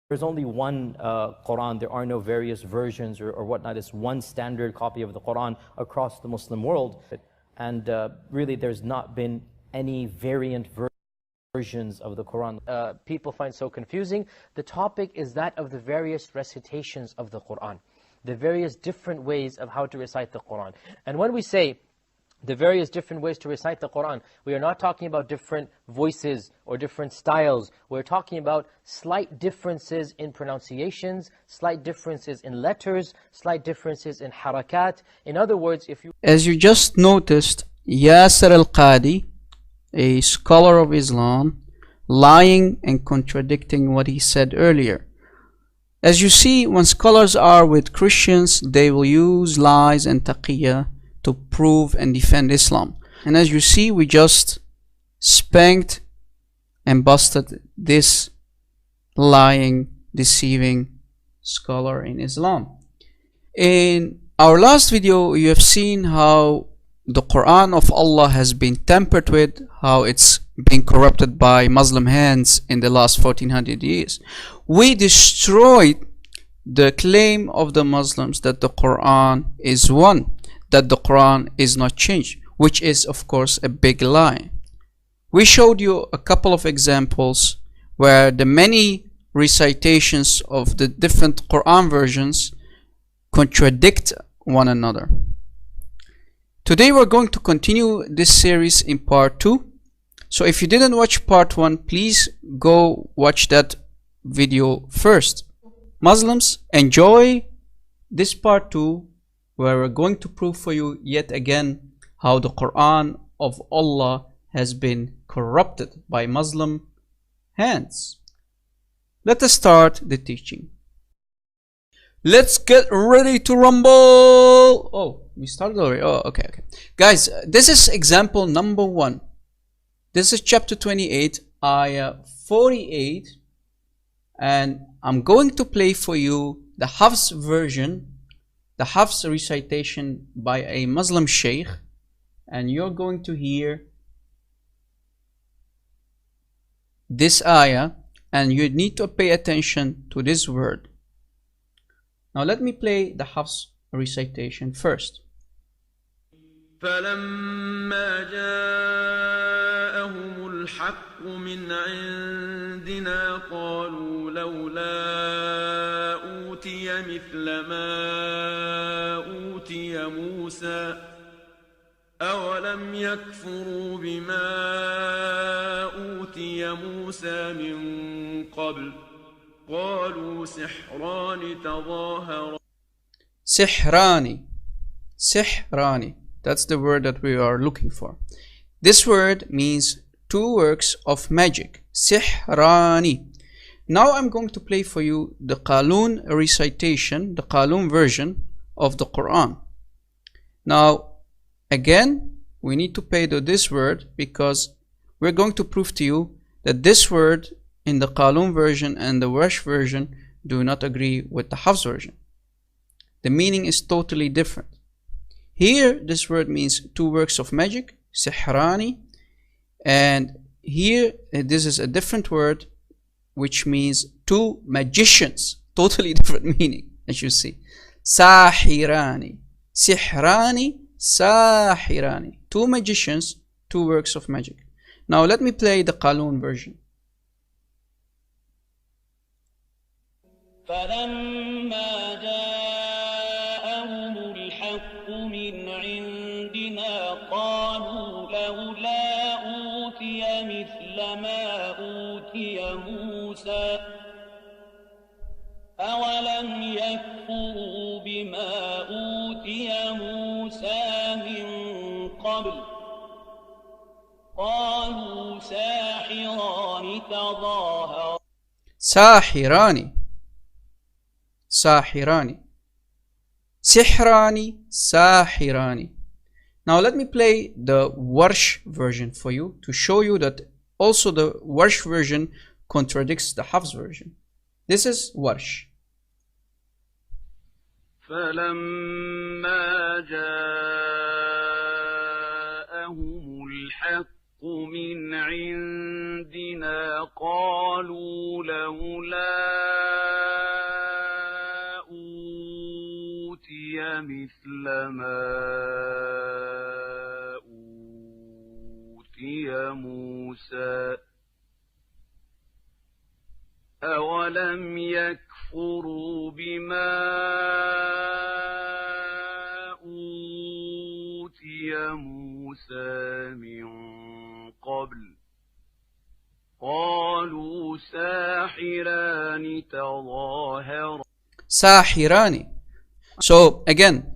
There's only one Quran. There are no various versions or whatnot. It's one standard copy of the Quran across the Muslim world. And really, there's not been any variant versions of the Quran. People find so confusing. The topic is that of the various recitations of the Quran, the various different ways of how to recite the Quran. And when we say the various different ways to recite the Quran, we are not talking about different voices or different styles. We're talking about slight differences in pronunciations, slight differences in letters, slight differences in harakat. In other words, if you... As you just noticed, Yasir al-Qadi, a scholar of Islam, lying and contradicting what he said earlier. As you see, when scholars are with Christians, they will use lies and taqiyya to prove and defend Islam. And as you see, we just spanked and busted this lying, deceiving scholar in Islam. In our last video, you have seen how the Quran of Allah has been tampered with, how it's been corrupted by Muslim hands in the last 1400 years. We destroyed the claim of the Muslims that the Quran is one, that the Quran is not changed, which is of course a big lie. We showed you a couple of examples where the many recitations of the different Quran versions contradict one another. Today we're going to continue this series in part 2. So if you didn't watch part 1, please go watch that video first. Muslims, enjoy this part 2, where we're going to prove for you yet again how the Quran of Allah has been corrupted by Muslim hands. Let us start the teaching. Let's get ready to rumble. Oh, we started already. Oh, okay. Guys, this is example number 1. This is chapter 28, ayah 48. And I'm going to play for you the Hafs version, the Hafs recitation by a Muslim sheikh, and you're going to hear this ayah, and you need to pay attention to this word. Now let me play the Hafs recitation first. فلما جاءهم الحق من عندنا قالوا لولا أوتي مثل ما أوتي موسى أولم يكفروا بما أوتي موسى من قبل قالوا سحران تظاهرا. Sihrani. That's the word that we are looking for. This word means two works of magic. Sihrani. Now I'm going to play for you the Qalon recitation, the Qalon version of the Quran. Now, again, we need to pay to this word because we're going to prove to you that this word in the Qalon version and the Warsh version do not agree with the Hafs version. The meaning is totally different. Here, this word means two works of magic, sihrani, and here this is a different word which means two magicians, totally different meaning, as you see. Sahirani, sihrani, sahirani, two magicians, two works of magic. Now let me play the Qalon version. فلما جاءهم الحق من عندنا قالوا لولا أوتي مثل ما أوتي موسى أولم يكفروا بما أوتي موسى من قبل قالوا ساحران تظاهرا. Sahirani. Sihrani, Sahirani. Now let me play the Warsh version for you to show you that also the Warsh version contradicts the Hafs version. This is Warsh. فلما جاءهم الحق من عندنا قالوا لولا ما أوتي موسى أولم يكفروا بما أوتي موسى من قبل قالوا ساحران تظاهرا. Sahirani. So again,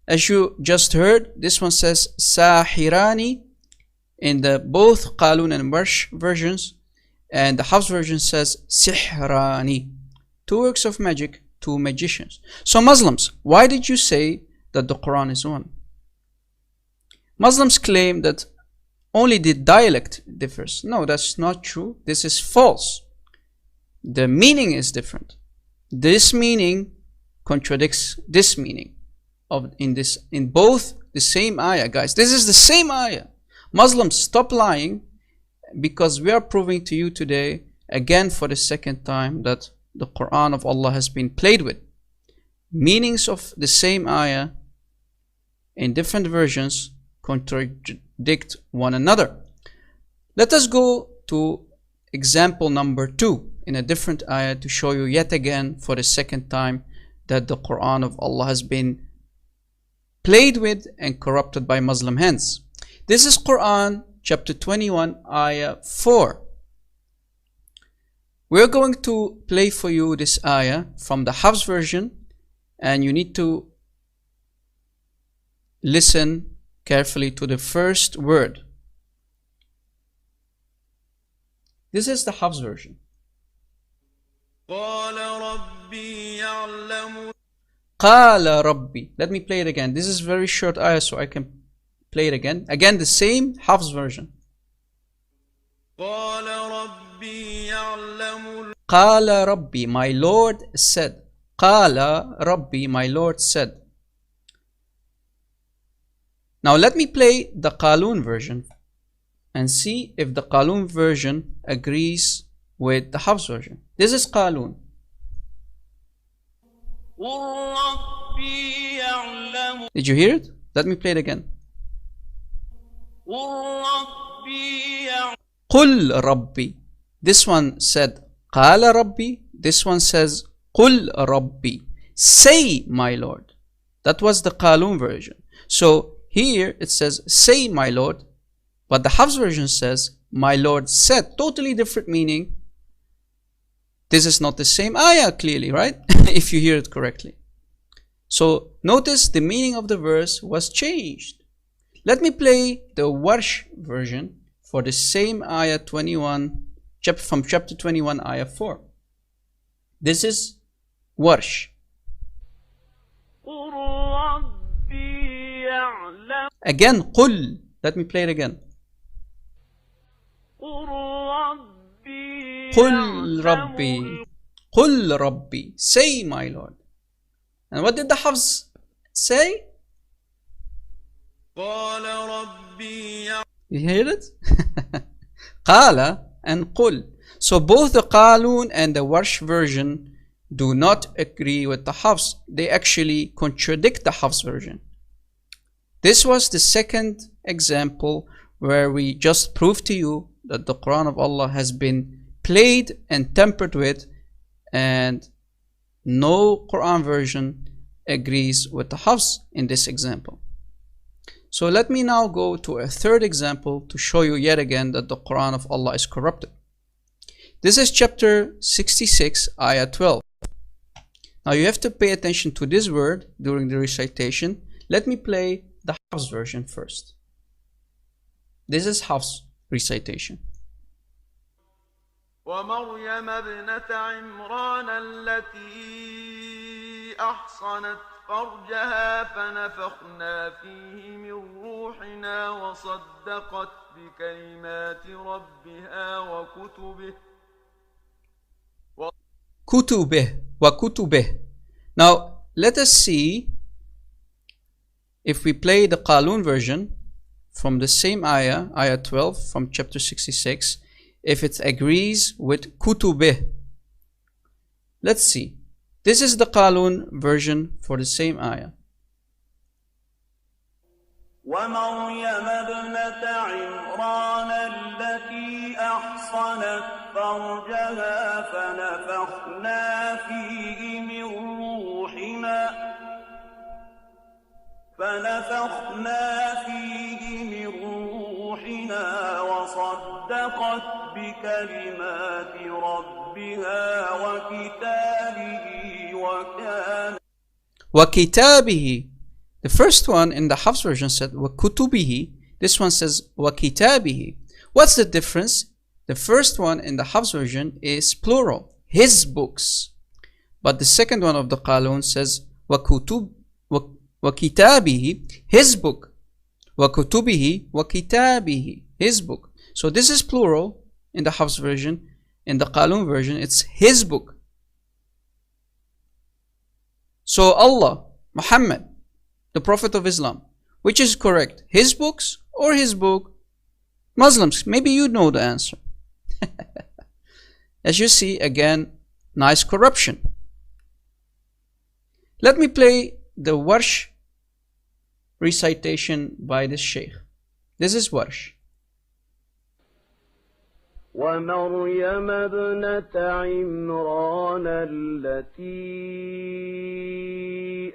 as you just heard, this one says Sahirani in the both Qalon and Warsh versions, and the Hafs version says Sihrani. Two works of magic, two magicians. So Muslims, why did you say that the Quran is one? Muslims claim that only the dialect differs. No, that's not true. This is false. The meaning is different. This meaning contradicts this meaning in both the same ayah, guys. This is the same ayah. Muslims, stop lying, because we are proving to you today, again for the second time, that the Quran of Allah has been played with. Meanings of the same ayah in different versions contradict one another. Let us go to example number 2 in a different ayah to show you yet again for the second time that the Quran of Allah has been played with and corrupted by Muslim hands. This is Quran chapter 21 ayah 4. We're going to play for you this ayah from the Hafs version, and you need to listen carefully to the first word. This is the Hafs version. قال ربي يعلم. قال ربي. Let me play it again. This is very short ayah, so I can play it again. Again, the same Hafs version. قال ربي يعلم. قال ربي, my Lord said. قال ربي, my Lord said. Now let me play the Qalon version and see if the Qalon version agrees with the Hafs version. This is Qalon. Did you hear it? Let me play it again. قل ربي. This one said قال ربي. This one says قل ربي. Say my Lord. That was the Qalon version. So here it says say my Lord, but the Hafs version says my Lord said. Totally different meaning. This is not the same ayah clearly, right? If you hear it correctly. So notice the meaning of the verse was changed. Let me play the Warsh version for the same ayah 21, from chapter 21 ayah 4. This is Warsh. Again, قل. Let me play it again. قل ربي. قل ربي. Say my Lord. And what did the Hafs say? قال ربي. You hear it? قال and قل. So both the Qalon and the Warsh version do not agree with the Hafs. They actually contradict the Hafs version. This was the second example where we just proved to you that the Quran of Allah has been played and tampered with, and no Quran version agrees with the Hafs in this example. So let me now go to a third example to show you yet again that the Quran of Allah is corrupted. This is chapter 66, ayah 12. Now you have to pay attention to this word during the recitation. Let me play the Hafs version first. This is Hafs recitation. ومريم ابنة عمران التي أحصنت فرجها فنفخنا فيه من روحنا وصدقت بكلمات ربها وكتبه. Now let us see if we play the Qalon version from the same ayah, ayah 12 from chapter 66, if it agrees with kutubih. Let's see. This is the Qalon version for the same ayah. ومريم ابنة عمران التي أحصنت فرجها فنفخنا فيه من روحنا وصدقت بكلمات ربها وكتابه. The first one in the Hafs version said وكتبه. This one says وكتابه. What's the difference? The first one in the Hafs version is plural, his books. But the second one of the Qalon says وكتابه, his book. وكتبه وكتابه, his book. So this is plural in the Hafs version. In the Qalon version, it's his book. So Allah, Muhammad, the Prophet of Islam, which is correct? His books or his book? Muslims, maybe you know the answer. As you see, again, nice corruption. Let me play the Warsh recitation by this Shaykh. This is Warsh. ومريم ابنة عمران التي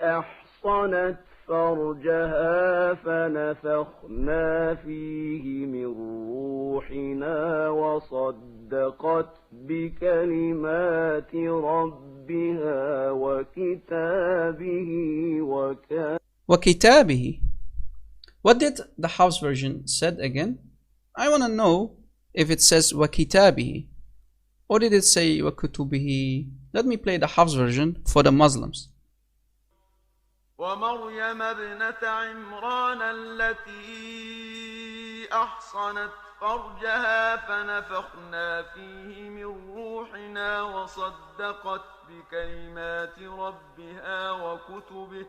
أحصنت فرجها فنفخنا فيه من روحنا وصدقت بكلمات ربها وكتابه. What did the Hafs version said again? I want to know if it says وكتابه or did it say وكتبه. Let me play the Hafs version for the Muslims. ومريم ابنة عمران التي أحصنت فرجها فنفخنا فيه من روحنا وصدقت بكلمات ربها وكتبه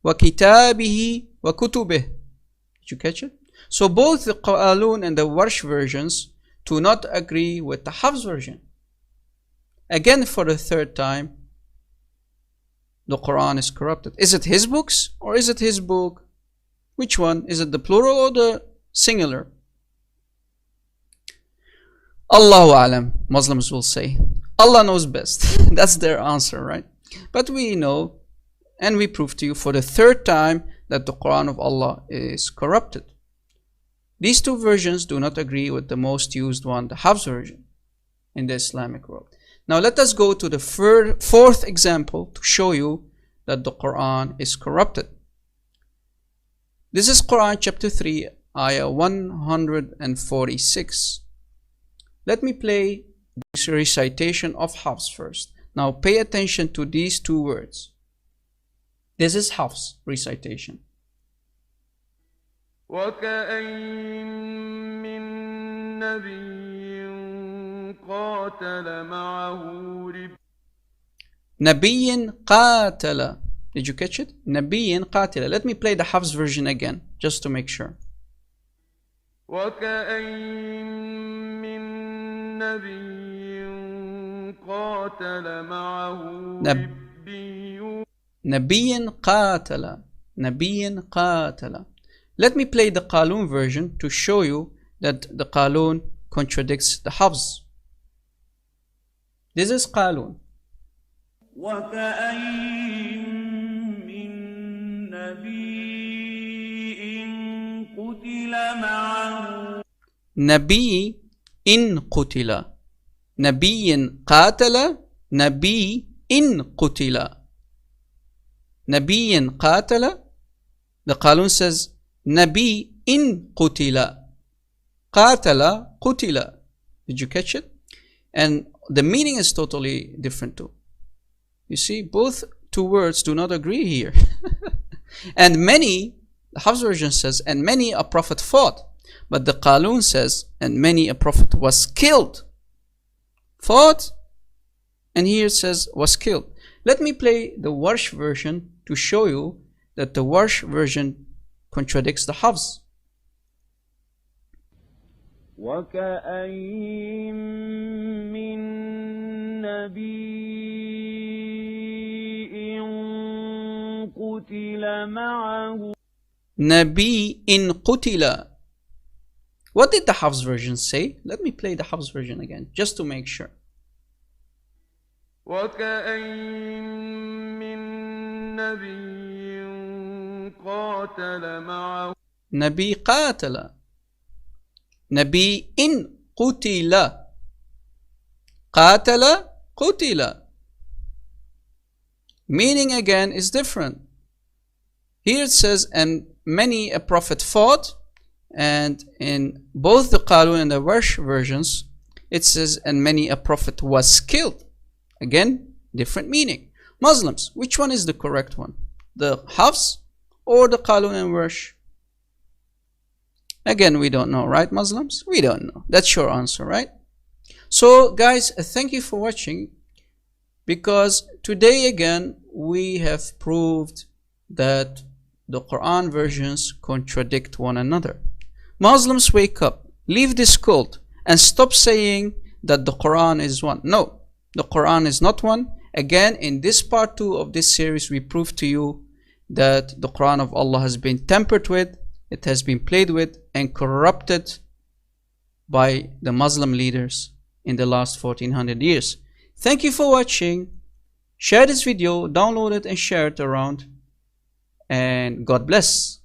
وكتابه وكتبه. Did you catch it? So both the Qalon and the Warsh versions do not agree with the Hafs version. Again, for the third time, the Quran is corrupted. Is it his books or is it his book? Which one? Is it the plural or the singular? Allahu Alam, Muslims will say. Allah knows best. That's their answer, right? But we know and we prove to you for the third time that the Quran of Allah is corrupted. These two versions do not agree with the most used one, the Hafs version, in the Islamic world. Now let us go to the fourth example to show you that the Quran is corrupted. This is Quran chapter 3, ayah 146. Let me play this recitation of Hafs first. Now pay attention to these two words. This is Hafs recitation. وكأين من نبي قاتل معه نبي قاتل. Did you catch it? نبي قاتل. Let me play the Hafs version again, just to make sure. وكأين من نبي قاتل معه نبي قاتل. نبي قاتل. Let me play the Qalon version to show you that the Qalon contradicts the Hafs. This is Qalon. وكأين من نبي قتل معه نبي إن قتل. نبي قاتل. نبي إن قتل. نبي قاتل. The Qalon says نبي إن قتل. قاتل قتل. Did you catch it? And the meaning is totally different too. You see, both two words do not agree here. And many, the Hafs version says, and many a prophet fought. But the Qalon says, and many a prophet was killed. Fought, and here it says was killed. Let me play the Warsh version to show you that the Warsh version contradicts the Hafs. وكأين من نبي قتل معه نبي إن قتل. What did the Hafs version say? Let me play the Hafs version again, just to make sure. وكأين من نبي قاتل معه نبي قاتل. نبي إن قتل. قاتل قتل. Meaning again is different. Here it says, and many a prophet fought, and in both the Qalon and the Warsh versions, it says, and many a prophet was killed. Again, different meaning. Muslims, which one is the correct one? The Hafs or the Qalon and Warsh? Again, we don't know, right, Muslims? We don't know. That's your answer, right? So, guys, thank you for watching, because today again we have proved that the Quran versions contradict one another. Muslims, wake up, leave this cult, and stop saying that the Quran is one. No, the Quran is not one. Again, in this part 2 of this series, we prove to you that the Quran of Allah has been tampered with, it has been played with and corrupted by the Muslim leaders in the last 1400 years. Thank you for watching. Share this video, download it and share it around, and God bless.